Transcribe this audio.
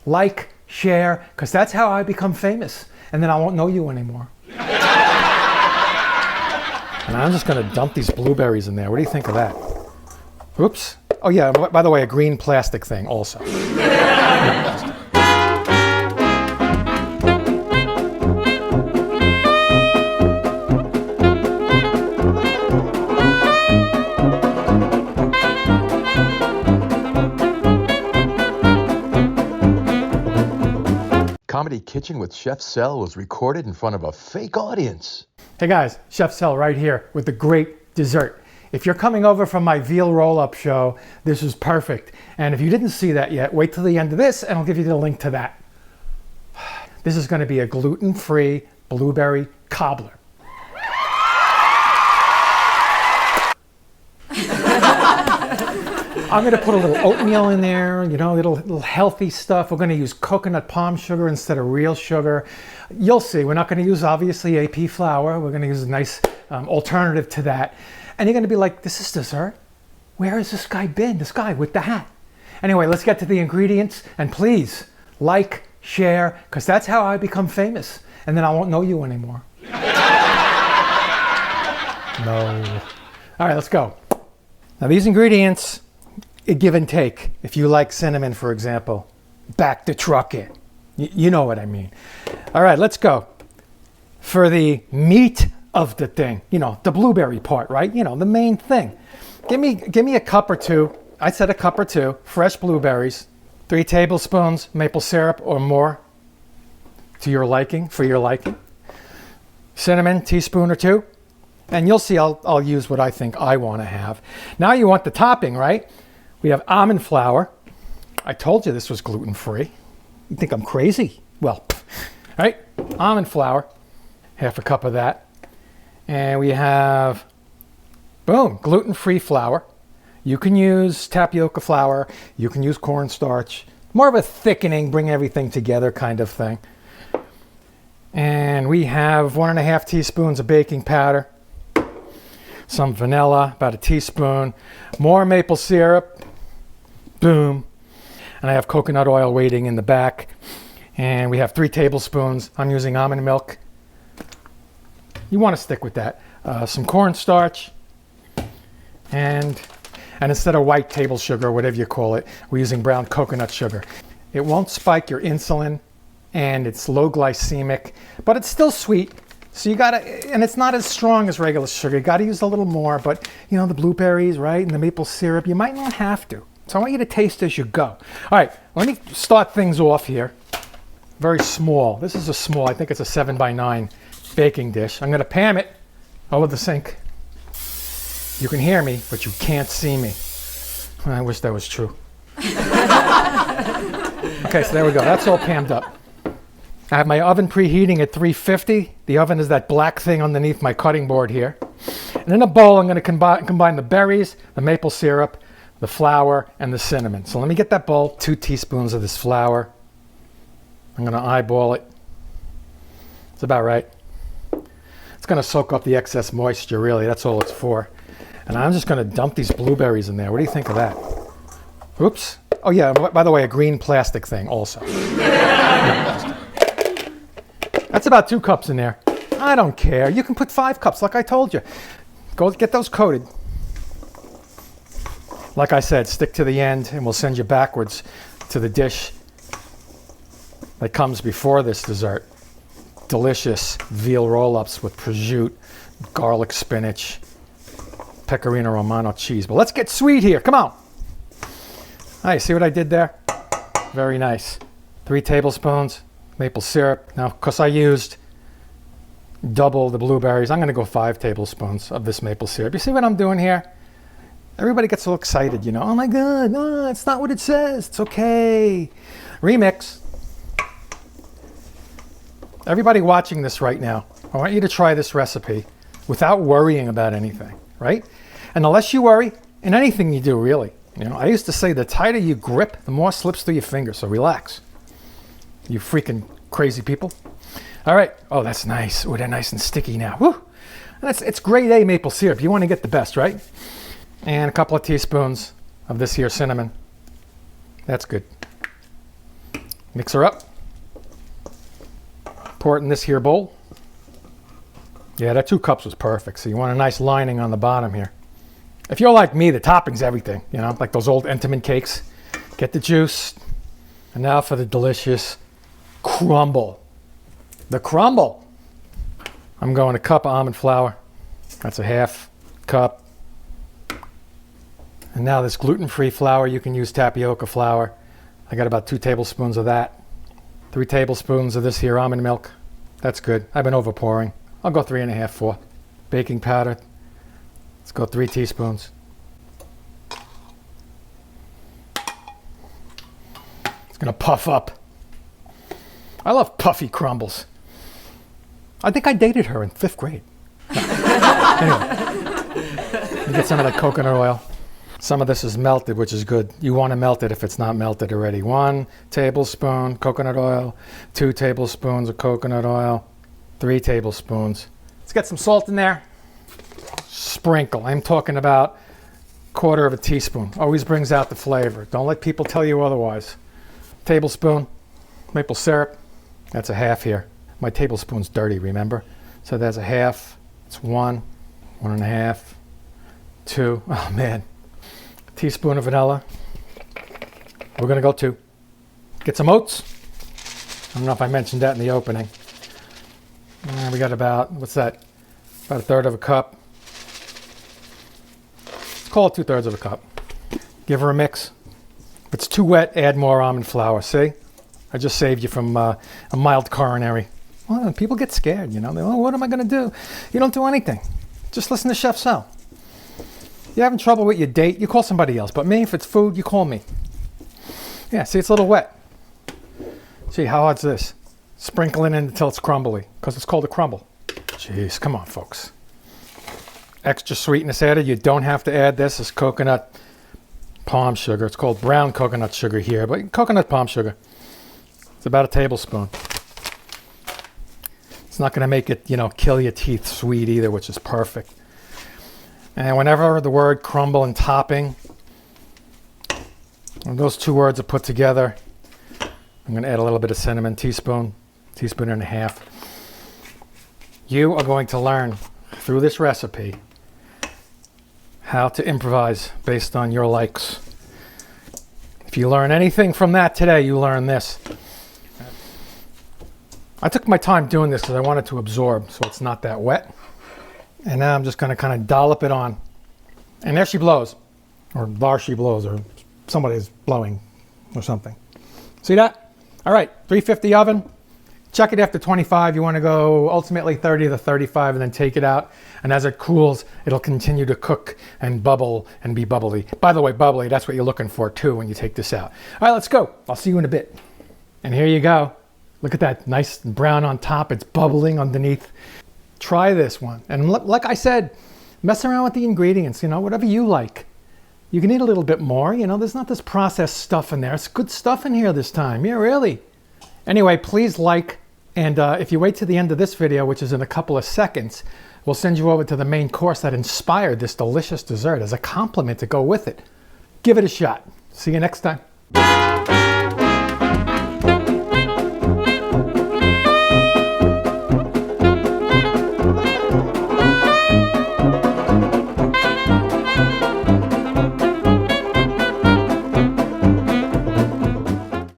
like, share, because that's how I become famous. And then I won't know you anymore. And I'm just going to dump these blueberries in there. What do you think of that? Oops. Oh yeah, by the way, a green plastic thing also. Comedy Kitchen with Chef Sel was recorded in front of a fake audience. Hey guys, Chef Sel right here with the great dessert. If you're coming over from my veal roll-up show, this is perfect. And if you didn't see that yet, wait till the end of this and I'll give you the link to that. This is going to be a gluten-free blueberry cobbler. I'm going to put a little oatmeal in there, you know, little healthy stuff. We're going to use coconut palm sugar instead of real sugar. You'll see, we're not going to use obviously AP flour. We're going to use a nice alternative to that. And you're going to be like, this is dessert? Where has this guy been? This guy with the hat. Anyway, let's get to the ingredients. And please, like, share, because that's how I become famous. And then I won't know you anymore. No. All right, let's go. Now these ingredients, a give and take. If you like cinnamon, for example, back the truck in. You know what I mean. All right, let's go. For the meat of the thing, you know, the blueberry part, right? You know, the main thing. Give me a cup or two. I said a cup or two, fresh blueberries, 3 tablespoons maple syrup or more to your liking, for your liking. Cinnamon, teaspoon or 2. And you'll see I'll use what I think I want to have. Now you want the topping, right? We have almond flour. I told you this was gluten-free. You think I'm crazy? Well, right? Almond flour, half a cup of that. And we have, boom, gluten-free flour. You can use tapioca flour. You can use cornstarch. More of a thickening, bring everything together kind of thing. And we have 1.5 teaspoons of baking powder. Some vanilla, about a teaspoon. More maple syrup. Boom. And I have coconut oil waiting in the back. And we have 3 tablespoons. I'm using almond milk. You want to stick with that. Some cornstarch. And instead of white table sugar, or whatever you call it, we're using brown coconut sugar. It won't spike your insulin, and it's low glycemic, but it's still sweet. So you gotta, and it's not as strong as regular sugar. You gotta use a little more, but you know, the blueberries, right, and the maple syrup, you might not have to. So I want you to taste as you go. All right, let me start things off here. Very small. This is a small, I think it's a 7x9 baking dish. I'm gonna pan it over the sink. You can hear me, but you can't see me. I wish that was true. Okay, so there we go. That's all panned up. I have my oven preheating at 350. The oven is that black thing underneath my cutting board here. And in a bowl, I'm going to combine the berries, the maple syrup, the flour, and the cinnamon. So let me get that bowl. 2 teaspoons of this flour. I'm going to eyeball it. It's about right. It's going to soak up the excess moisture, really. That's all it's for. And I'm just going to dump these blueberries in there. What do you think of that? Oops. Oh yeah, by the way, a green plastic thing also. That's about 2 cups in there. I don't care. You can put 5 cups like I told you. Go get those coated. Like I said, stick to the end and we'll send you backwards to the dish that comes before this dessert. Delicious veal roll-ups with prosciutto, garlic spinach, pecorino romano cheese. But let's get sweet here. Come on. All right, see what I did there? Very nice. 3 tablespoons maple syrup. Now, because I used double the blueberries, I'm going to go 5 tablespoons of this maple syrup. You see what I'm doing here? Everybody gets so excited, you know. Oh my God, no, it's not what it says. It's okay. Remix. Everybody watching this right now, I want you to try this recipe without worrying about anything, right? And the less you worry in anything you do, really. You know, I used to say the tighter you grip, the more slips through your fingers, so relax. You freaking crazy people. All right. Oh, that's nice. Oh, they're nice and sticky now. Woo! And it's grade A maple syrup. You want to get the best, right? And a couple of teaspoons of this here cinnamon. That's good. Mix her up. Pour it in this here bowl. Yeah, that 2 cups was perfect. So you want a nice lining on the bottom here. If you're like me, the topping's everything, you know, like those old Entenmann cakes. Get the juice. And now for the delicious crumble. The crumble. I'm going a cup of almond flour. That's a half cup. And now this gluten-free flour, you can use tapioca flour. I got about 2 tablespoons of that. 3 tablespoons of this here almond milk. That's good. I've been over pouring. I'll go 3.5, 4. Baking powder. Let's go 3 teaspoons. It's gonna puff up. I love puffy crumbles. I think I dated her in 5th grade. Anyway, you get some of that coconut oil. Some of this is melted, which is good. You want to melt it if it's not melted already. 1 tablespoon coconut oil, 2 tablespoons of coconut oil, 3 tablespoons. Let's get some salt in there. Sprinkle. I'm talking about 1/4 teaspoon. Always brings out the flavor. Don't let people tell you otherwise. Tablespoon maple syrup. That's a half here. My tablespoon's dirty, remember? So that's a half. It's 1, 1.5, 2. Oh man. Teaspoon of vanilla. We're gonna go 2. Get some oats. I don't know if I mentioned that in the opening. We got about, what's that? About 1/3 cup. Let's call it 2/3 cup. Give her a mix. If it's too wet, add more almond flour. See? I just saved you from a mild coronary. Well, people get scared, you know. They, oh, what am I gonna do? You don't do anything. Just listen to Chef Sal. You're having trouble with your date, you call somebody else. But me, if it's food, you call me. Yeah, see, it's a little wet. See, how hard's this? Sprinkle it in until it's crumbly, because it's called a crumble. Jeez, come on, folks. Extra sweetness added. You don't have to add this. It's coconut palm sugar. It's called brown coconut sugar here, but coconut palm sugar. It's about 1 tablespoon. It's not going to make it, you know, kill your teeth sweet either, which is perfect. And whenever the word crumble and topping, when those 2 words are put together, I'm going to add a little bit of cinnamon, teaspoon, 1.5 teaspoons. You are going to learn through this recipe how to improvise based on your likes. If you learn anything from that today, you learn this. I took my time doing this because I wanted to absorb so it's not that wet. And now I'm just going to kind of dollop it on. And there she blows. Or there she blows, or somebody's blowing or something. See that? All right, 350 oven. Check it after 25. You want to go ultimately 30 to 35 and then take it out. And as it cools, it'll continue to cook and bubble and be bubbly. By the way, bubbly, that's what you're looking for too when you take this out. All right, let's go. I'll see you in a bit. And here you go. Look at that, nice and brown on top. It's bubbling underneath. Try this one. And like I said, mess around with the ingredients, you know, whatever you like. You can eat a little bit more, you know, there's not this processed stuff in there. It's good stuff in here this time. Yeah, really. Anyway, please like, and if you wait to the end of this video, which is in a couple of seconds, we'll send you over to the main course that inspired this delicious dessert as a compliment to go with it. Give it a shot. See you next time.